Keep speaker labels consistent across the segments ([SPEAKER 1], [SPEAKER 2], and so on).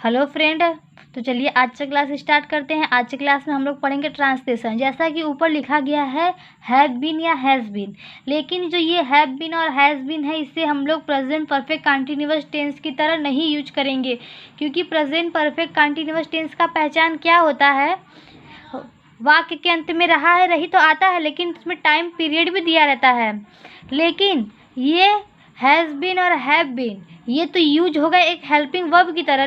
[SPEAKER 1] Hello friend, तो चलिए आज से क्लास स्टार्ट करते हैं। आज की क्लास में हम लोग पढ़ेंगे ट्रांसलेशन। जैसा कि ऊपर लिखा गया है हैव बीन या हैज़ बीन, लेकिन जो ये हैव बीन और हैज़ बीन है इसे हम लोग प्रेजेंट परफेक्ट कंटिन्यूअस टेंस की तरह नहीं यूज करेंगे, क्योंकि प्रेजेंट परफेक्ट कंटिन्यूअस टेंस का पहचान क्या होता है, वाक्य के अंत में रहा है रही तो आता है, लेकिन उसमें टाइम पीरियड भी दिया रहता है। लेकिन ये हैज़ बीन और हैव बीन ये तो यूज होगा एक हेल्पिंग वर्ब की तरह,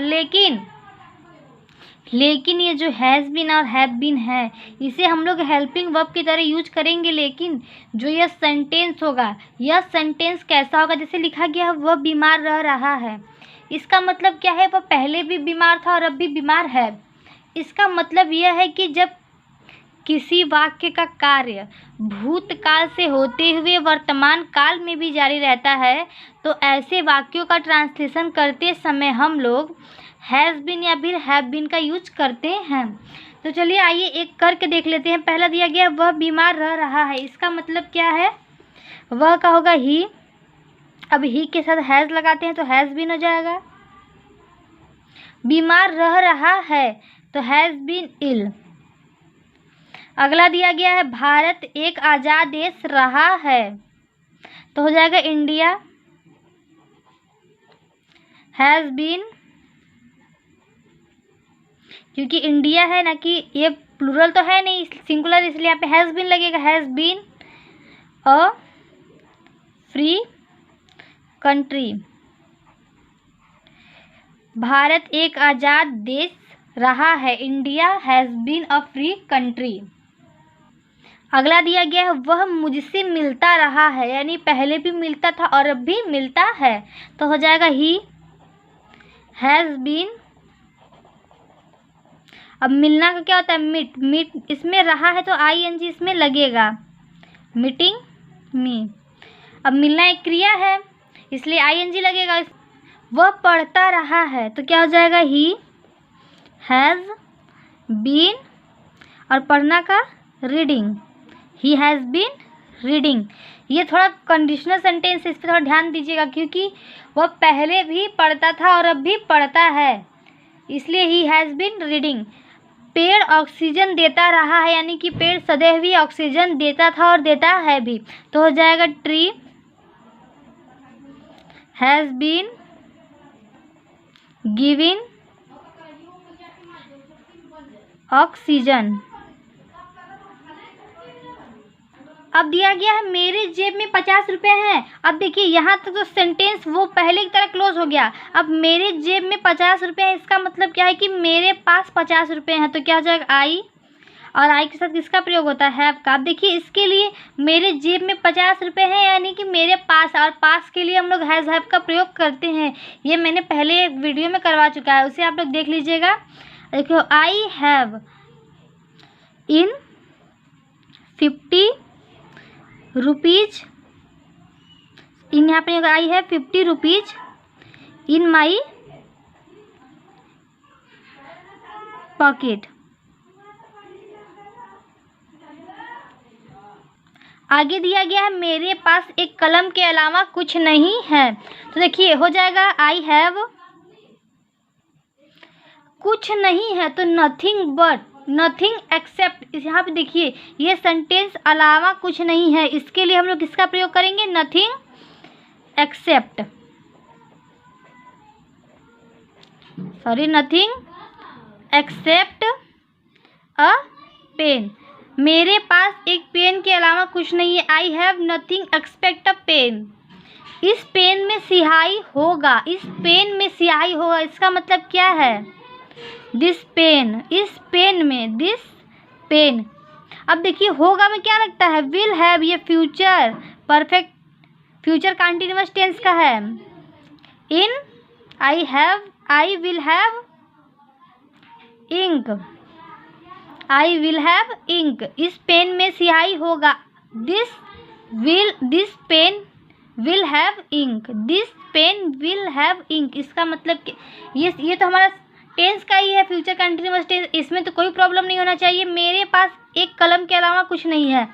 [SPEAKER 1] लेकिन ये जो हैज़ बीन और हैव बीन है इसे हम लोग हेल्पिंग वर्ब की तरह यूज करेंगे। लेकिन जो यह सेंटेंस होगा, यह सेंटेंस कैसा होगा, जैसे लिखा गया है वह बीमार रह रहा है। इसका मतलब क्या है, वह पहले भी बीमार था और अब भी बीमार है। इसका मतलब यह है कि जब किसी वाक्य का कार्य भूतकाल से होते हुए वर्तमान काल में भी जारी रहता है, तो ऐसे वाक्यों का ट्रांसलेशन करते समय हम लोग हैज़ बीन या फिर हैव बीन का यूज करते हैं। तो चलिए आइए एक करके देख लेते हैं। पहला दिया गया वह बीमार रह रहा है, इसका मतलब क्या है, वह का होगा ही। अब ही के साथ हैज़ लगाते हैं तो हैज़ बीन हो जाएगा। बीमार रह रहा है तो हैज़ बीन इल। अगला दिया गया है भारत एक आज़ाद देश रहा है, तो हो जाएगा इंडिया हैज़ बीन, क्योंकि इंडिया है ना, कि ये प्लूरल तो है नहीं सिंगुलर, इसलिए यहाँ पे हैज़ बीन लगेगा। Has been a free country. Bharat एक आज़ाद देश रहा है, India has been a free country. अगला दिया गया है वह मुझसे मिलता रहा है, यानी पहले भी मिलता था और अब भी मिलता है, तो हो जाएगा ही हैज़ बीन। अब मिलना का क्या होता है, मीट इसमें रहा है तो ING इसमें लगेगा, मीटिंग मी। अब मिलना एक क्रिया है इसलिए ING लगेगा। वह पढ़ता रहा है तो क्या हो जाएगा, ही हैज़ बीन, और पढ़ना का रीडिंग, ही हैज़ बीन रीडिंग। ये थोड़ा कंडीशनल सेंटेंस है, इस पर थोड़ा ध्यान दीजिएगा, क्योंकि वह पहले भी पढ़ता था और अब भी पढ़ता है, इसलिए ही हैज़ बीन रीडिंग। पेड़ ऑक्सीजन देता रहा है, यानी कि पेड़ सदैव ही ऑक्सीजन देता था और देता है भी, तो हो जाएगा tree has been giving oxygen. अब दिया गया है मेरे जेब में 50 रुपये हैं। अब देखिए यहाँ तक तो सेंटेंस वो पहले की तरह क्लोज हो गया। अब मेरे जेब में 50 रुपये हैं, इसका मतलब क्या है कि मेरे पास 50 रुपये हैं, तो क्या हो जाएगा आई, और आई के साथ किसका प्रयोग होता है, हैव का। अब देखिए इसके लिए मेरे जेब में 50 रुपये हैं, यानी कि मेरे पास, और पास के लिए हम लोग हैज़ हैव का प्रयोग करते हैं। ये मैंने पहले एक वीडियो में करवा चुका है, उसे आप लोग देख लीजिएगा। देखो आई हैव इन 50 रुपीज, इन यहाँ पे आई है 50 रुपीज इन माई पॉकेट। आगे दिया गया है मेरे पास एक कलम के अलावा कुछ नहीं है, तो देखिए हो जाएगा आई हैव, कुछ नहीं है तो नथिंग बट, नथिंग एक्सेप्ट। यहाँ पे देखिए ये सेंटेंस अलावा कुछ नहीं है, इसके लिए हम लोग किसका प्रयोग करेंगे, nothing except, sorry nothing except a pen. मेरे पास एक पेन के अलावा कुछ नहीं है, I have nothing except a pen. इस पेन में स्याही होगा, इस पेन में स्याही होगा, इसका मतलब क्या है, दिस पेन, इस पेन में, दिस पेन। अब देखिए होगा में क्या लगता है, विल हैव, ये future perfect, future continuous tense का है। In I have, I will have ink, I will have ink, इस पेन में स्याही होगा, this pen will have ink, this pen will have ink. इसका मतलब ये तो हमारा टेंस का ही है, फ्यूचर कंटिन्यूअस टेंस, इसमें तो कोई प्रॉब्लम नहीं होना चाहिए। मेरे पास एक कलम के अलावा कुछ नहीं है,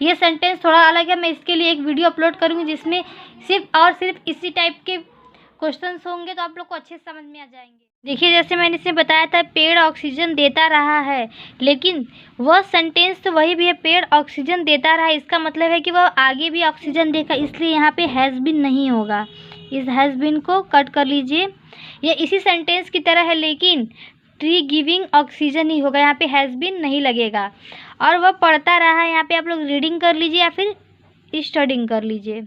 [SPEAKER 1] ये सेंटेंस थोड़ा अलग है, मैं इसके लिए एक वीडियो अपलोड करूँगी जिसमें सिर्फ और सिर्फ इसी टाइप के क्वेश्चंस होंगे, तो आप लोग को अच्छे से समझ में आ जाएंगे। देखिए, जैसे मैंने इसमें बताया था पेड़ ऑक्सीजन देता रहा है, लेकिन वह सेंटेंस तो वही भी है, पेड़ ऑक्सीजन देता रहा है, इसका मतलब है कि वह आगे भी ऑक्सीजन देगा, इसलिए यहाँ पे हैज़ बीन नहीं होगा। इस हैज़ बीन को कट कर लीजिए। ये इसी सेंटेंस की तरह है, लेकिन ट्री गिविंग ऑक्सीजन ही होगा, यहाँ पे हैज़ बीन नहीं लगेगा। और वह पढ़ता रहा है, यहाँ पे आप लोग रीडिंग कर लीजिए या फिर स्टडिंग कर लीजिए।